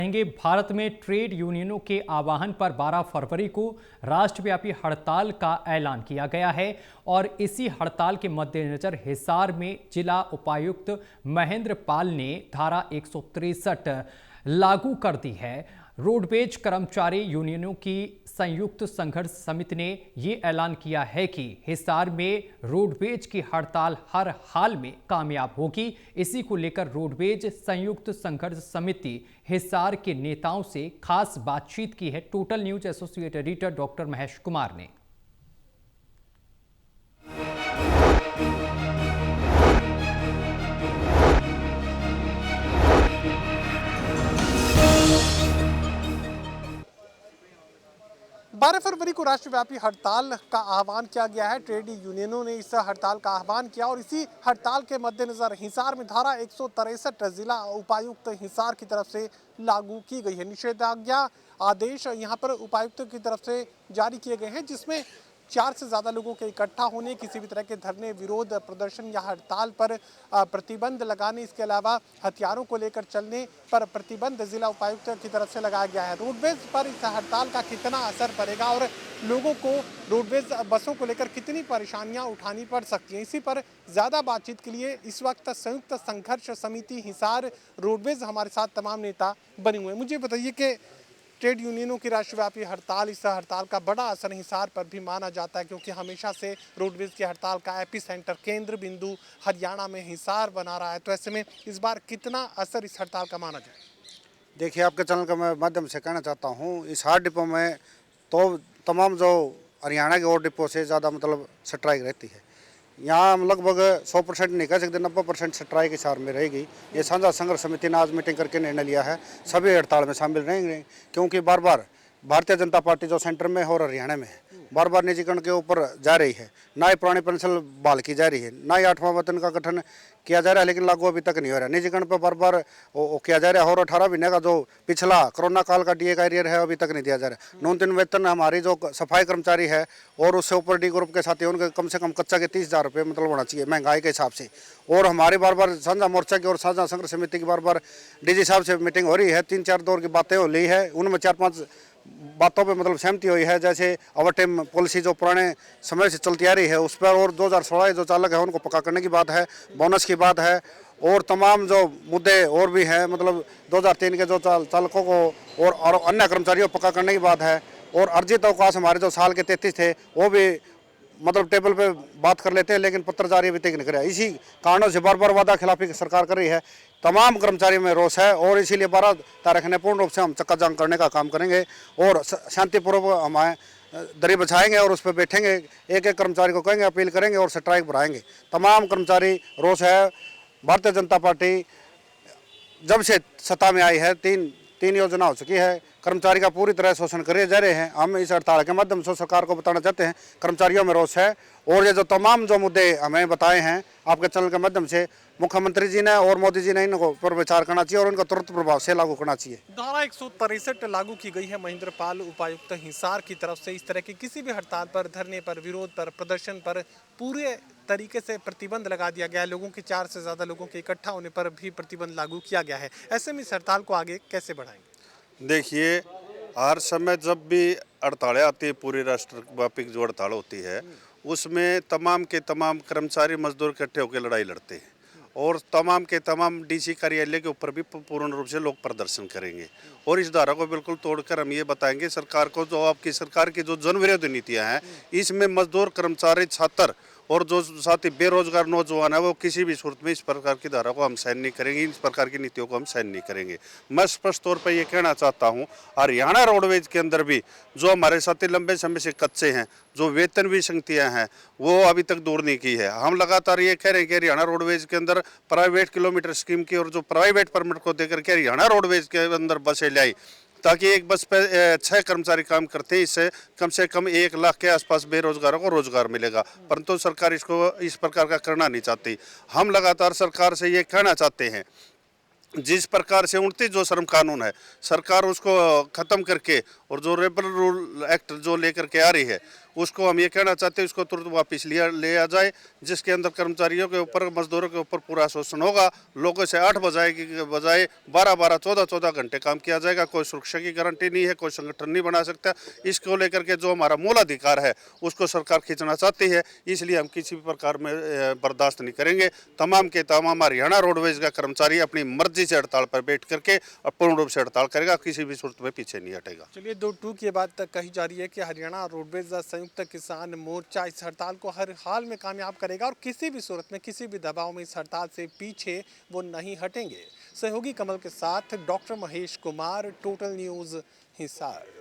भारत में ट्रेड यूनियनों के आह्वान पर 12 फरवरी को राष्ट्रव्यापी हड़ताल का ऐलान किया गया है और इसी हड़ताल के मद्देनजर हिसार में जिला उपायुक्त महेंद्र पाल ने धारा 163 लागू कर दी है। रोडवेज कर्मचारी यूनियनों की संयुक्त संघर्ष समिति ने ये ऐलान किया है कि हिसार में रोडवेज की हड़ताल हर हाल में कामयाब होगी। इसी को लेकर रोडवेज संयुक्त संघर्ष समिति हिसार के नेताओं से खास बातचीत की है। Total news associate editor doctor Mahesh Kumar ने। बारह फरवरी को राष्ट्रव्यापी हड़ताल का आह्वान किया गया है। ट्रेड यूनियनों ने इस हड़ताल का आह्वान किया और इसी हड़ताल के मद्देनजर हिसार में धारा 163 जिला उपायुक्त हिसार की तरफ से लागू की गई है। निषेधाज्ञा आदेश यहाँ पर उपायुक्त की तरफ से जारी किए गए हैं, जिसमें 4 से ज़्यादा लोगों के इकट्ठा होने, किसी भी तरह के धरने, विरोध प्रदर्शन या हड़ताल पर प्रतिबंध लगाने, इसके अलावा हथियारों को लेकर चलने पर प्रतिबंध जिला उपायुक्त की तरफ से लगाया गया है। रोडवेज पर इस हड़ताल का कितना असर पड़ेगा और लोगों को रोडवेज बसों को लेकर कितनी परेशानियां उठानी पड़ सकती हैं, इसी पर ज़्यादा बातचीत के लिए इस वक्त संयुक्त संघर्ष समिति हिसार रोडवेज हमारे साथ तमाम नेता बने हुए हैं। मुझे बताइए कि ट्रेड यूनियनों की राष्ट्रव्यापी हड़ताल, इस हड़ताल का बड़ा असर हिसार पर भी माना जाता है, क्योंकि हमेशा से रोडवेज की हड़ताल का एपी सेंटर, केंद्र बिंदु हरियाणा में हिसार बना रहा है। तो ऐसे में इस बार कितना असर इस हड़ताल का माना जाए? देखिए, आपके चैनल का मैं माध्यम से कहना चाहता हूँ, इस हाट डिपो में तो तमाम जो हरियाणा के और डिपो से ज़्यादा मतलब स्ट्राइक रहती है। यहाँ हम लगभग 100% नहीं कह सकते, 90% स्ट्राइक हिसार में रहेगी। ये साझा संघर्ष समिति ने आज मीटिंग करके निर्णय लिया है, सभी हड़ताल में शामिल रहेंगे, क्योंकि बार बार भारतीय जनता पार्टी जो सेंटर में और हरियाणा में है, बार बार निजीकरण के ऊपर जा रही है। ना ही पुरानी पेंशन बहाल की जा रही है, ना ही 8वां वेतन का गठन किया जा रहा है, लेकिन लागू अभी तक नहीं हो रहा। निजीकरण पर बार बार किया जा रहा है और 18 महीने का जो पिछला कोरोना काल का डीए का एरियर है अभी तक नहीं दिया जा रहा। न्यूनतम वेतन हमारी जो सफाई कर्मचारी है और उससे ऊपर डी ग्रुप के साथी, उनके कम से कम कच्चा के 30,000 रुपये मतलब होना चाहिए महंगाई के हिसाब से। और हमारे बार बार साझा मोर्चा की और साझा संघर्ष समिति की बार बार डीजी साहब से मीटिंग हो रही है, 3-4 दौर की बातें हो रही है, उनमें 4-5 बातों पे मतलब सहमति हुई है। जैसे ओवर टाइम पॉलिसी जो पुराने समय से चलती आ रही है उस पर, और 2016 जो चालक है उनको पक्का करने की बात है, बोनस की बात है, और तमाम जो मुद्दे और भी हैं, मतलब 2003 के जो चालकों को और अन्य कर्मचारियों को पक्का करने की बात है। और अर्जित अवकाश हमारे जो साल के 33 थे वो भी मतलब टेबल पे बात कर लेते हैं, लेकिन पत्र जारी अभी तक नहीं कराया। इसी कारणों से बार बार वादा खिलाफी सरकार कर रही है। तमाम कर्मचारियों में रोष है और इसीलिए 12 तारीख ने पूर्ण रूप से हम चक्का जाम करने का काम करेंगे और शांतिपूर्वक हमारे दरी बिछाएंगे और उस पर बैठेंगे, एक एक कर्मचारी को कहेंगे, अपील करेंगे और स्ट्राइक बढ़ाएंगे। तमाम कर्मचारी रोष है। भारतीय जनता पार्टी जब से सत्ता में आई है, तीन योजना हो चुकी है, कर्मचारी का पूरी तरह शोषण करे जा रहे हैं। हम इस हड़ताल के माध्यम से सरकार को बताना चाहते हैं, कर्मचारियों में रोष है और ये जो तमाम जो मुद्दे हमें बताए हैं आपके चैनल के माध्यम से, मुख्यमंत्री जी ने और मोदी जी ने इनको पर विचार करना चाहिए और इनको तुरंत प्रभाव से लागू करना चाहिए। धारा 163 लागू की गई है महेंद्र पाल उपायुक्त हिसार की तरफ से। इस तरह की किसी भी हड़ताल पर, धरने पर, विरोध पर, प्रदर्शन पर पूरे तरीके से प्रतिबंध लगा दिया गया है। लोगों के 4 से ज़्यादा लोगों के इकट्ठा होने पर भी प्रतिबंध लागू किया गया है। ऐसे में इस हड़ताल को आगे कैसे बढ़ाएंगे? देखिए, हर समय जब भी हड़तालें आती है, पूरी राष्ट्रव्यापी जो हड़ताल होती है उसमें तमाम के तमाम कर्मचारी मजदूर इकट्ठे होकर लड़ाई लड़ते हैं और तमाम के तमाम डीसी कार्यालय के ऊपर भी पूर्ण रूप से लोग प्रदर्शन करेंगे। और इस धारा को बिल्कुल तोड़कर हम ये बताएंगे सरकार को, जो आपकी सरकार की जो जनविरोधी नीतियाँ हैं इसमें मजदूर, कर्मचारी, छात्र और जो साथी बेरोजगार नौजवान है वो किसी भी सूरत में इस प्रकार की धारा को हम सहन नहीं करेंगे, इस प्रकार की नीतियों को हम सहन नहीं करेंगे। मैं स्पष्ट तौर पर ये कहना चाहता हूँ, हरियाणा रोडवेज के अंदर भी जो हमारे साथी लंबे समय से कच्चे हैं, जो वेतन विसंगतियाँ हैं वो अभी तक दूर नहीं की है। हम लगातार ये कह रहे हैं कि हरियाणा रोडवेज के अंदर प्राइवेट किलोमीटर स्कीम की और जो प्राइवेट परमिट को देकर के हरियाणा रोडवेज के अंदर बसें लाई, ताकि एक बस पे 6 कर्मचारी काम करते हैं, इससे कम से कम 1 लाख के आसपास बेरोजगारों को रोजगार मिलेगा। परंतु सरकार इसको इस प्रकार का करना नहीं चाहती। हम लगातार सरकार से ये कहना चाहते हैं, जिस प्रकार से 29 जो श्रम कानून है सरकार उसको ख़त्म करके और जो लेबर रूल एक्ट जो लेकर के आ रही है उसको हम ये कहना चाहते हैं उसको तुरंत वापस लिया जाए, जिसके अंदर कर्मचारियों के ऊपर, मजदूरों के ऊपर पूरा शोषण होगा। लोगों से 8 बजाए की बजाय 12-12, 14-14 घंटे काम किया जाएगा। कोई सुरक्षा की गारंटी नहीं है, कोई संगठन नहीं बना सकता। इसको लेकर के जो हमारा मूल अधिकार है उसको सरकार खींचना चाहती है, इसलिए हम किसी भी प्रकार में बर्दाश्त नहीं करेंगे। तमाम के तमाम हरियाणा रोडवेज का कर्मचारी अपनी मर्जी से हड़ताल पर बैठ करके पूर्ण रूप से हड़ताल करेगा, किसी भी सूरत में पीछे नहीं हटेगा। चलिए, 2 की बात तक कही जा रही है कि हरियाणा रोडवेज संयुक्त किसान मोर्चा इस हड़ताल को हर हाल में कामयाब करेगा और किसी भी सूरत में, किसी भी दबाव में इस हड़ताल से पीछे वो नहीं हटेंगे। सहयोगी कमल के साथ doctor Mahesh Kumar, total news, Hisar.